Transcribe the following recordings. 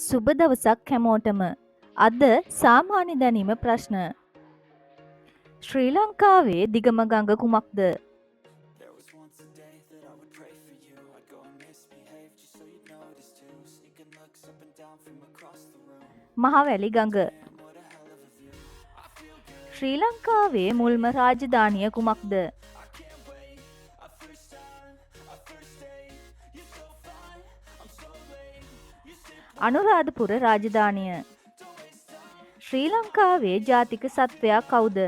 සුබ දවසක් හැමෝටම. අද සාමාන්‍ය දැනීම ප්‍රශ්න. ශ්‍රී ලංකාවේ දිගම ගඟ කුමක්ද? මහවැලි ගඟ. ශ්‍රී ලංකාවේ මුල්ම රාජධානිය කුමක්ද? අනුරාධපුර රාජධානිය. ශ්‍රී ලංකාවේ ජාතික සත්වයා කවුද?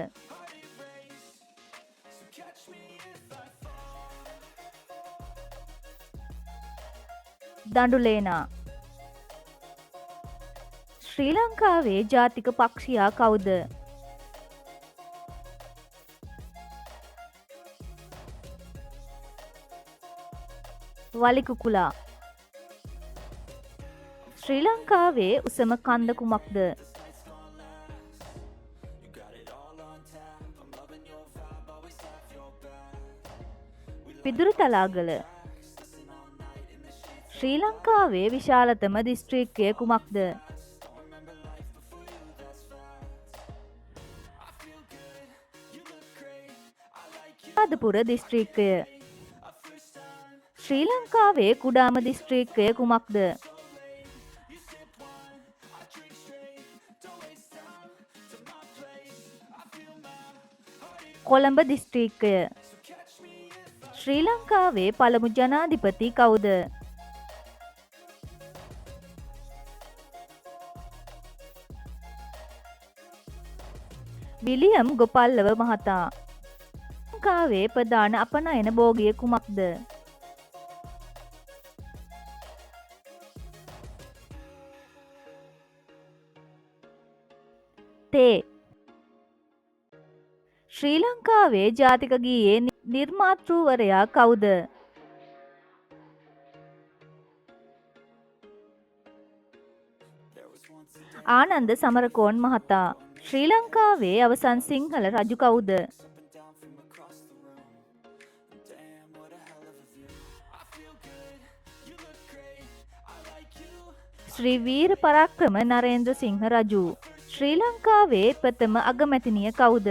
දඬුලේනා. ශ්‍රී ලංකාවේ ජාතික පක්ෂියා කවුද? වලිකුකුලා. ශ්‍රී ලංකාවේ උසම කන්ද කුමක්ද? පිදුරුතලාගල. ශ්‍රී ලංකාවේ විශාලතම දිස්ත්‍රික්කය කුමක්ද? අනුරාධපුර දිස්ත්‍රික්කය. ශ්‍රී ලංකාවේ කුඩාම දිස්ත්‍රික්කය කුමක්ද? කොළඹ දිස්ත්‍රික්කය. ශ්‍රී ලංකාවේ පළමු ජනාධිපති කවුද? විලියම් ගොපල්ලව මහතා. ලංකාවේ ප්‍රධාන අපනයන භෝගිය කුමක්ද? තේ. ශ්‍රී ලංකාවේ ජාතික ගීයේ නිර්මාතෘවරයා කවුද? ආනන්ද සමරකෝන් මහතා. ශ්‍රී ලංකාවේ අවසන් සිංහල රජු කවුද? ශ්‍රී වීර පරාක්‍රම නරේන්ද්‍ර සිංහ රජු. ශ්‍රී ලංකාවේ ප්‍රථම අගමැතිනිය කවුද?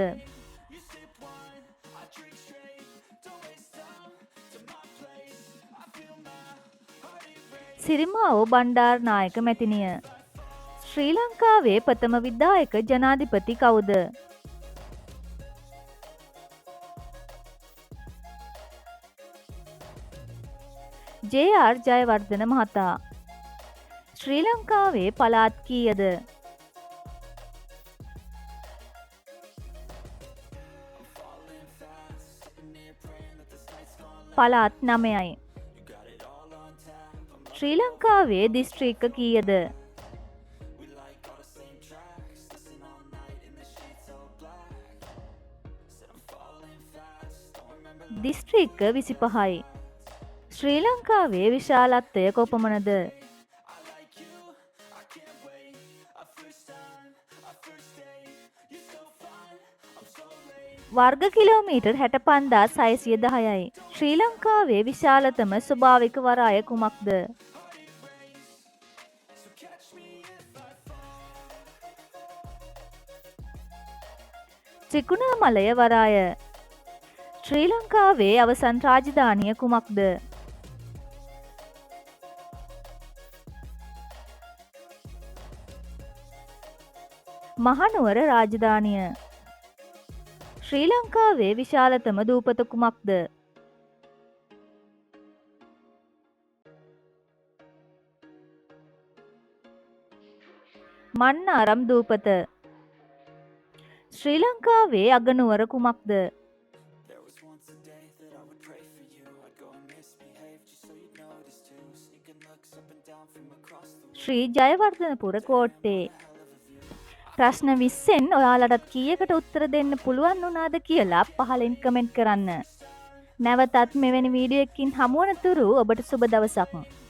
සිරිමාවෝ බණ්ඩාරනායක මැතිනිය. ශ්‍රී ලංකාවේ ප්‍රථම විධායක ජනාධිපති කවුද? ජේ.ආර්. ජයවර්ධන මහතා. ශ්‍රී ලංකාවේ පළාත් කීයද? පළාත් 9යි. ශ්‍රී ලංකාවේ දිස්ත්‍රික්ක කීයද? දිස්ත්‍රික්ක 25යි. ශ්‍රී ලංකාවේ විශාලත්වය කොපමණද? වර්ග කිලෝමීටර් 65,610යි. ශ්‍රී ලංකාවේ විශාලතම ස්වභාවික වරාය කුමක්ද? ත්‍රිකුණාමලය වරාය. ශ්‍රී ලංකාවේ අවසන් රාජධානිය කුමක්ද? මහනුවර රාජධානිය. ශ්‍රී ලංකාවේ විශාලතම දූපත කුමක්ද? මන්නාරම් දූපත. ශ්‍රී ලංකාවේ අගනුවර කුමක්ද? ශ්‍රී ජයවර්ධනපුර කෝට්ටේ. ප්‍රශ්න 20න් ඔයාලටත් කීයකට උත්තර දෙන්න පුළුවන් වුණාද කියලා පහලින් කමෙන්ට් කරන්න. නැවතත් මෙවැනි වීඩියෝ එකකින් හමු වන තුරු ඔබට සුබ දවසක්.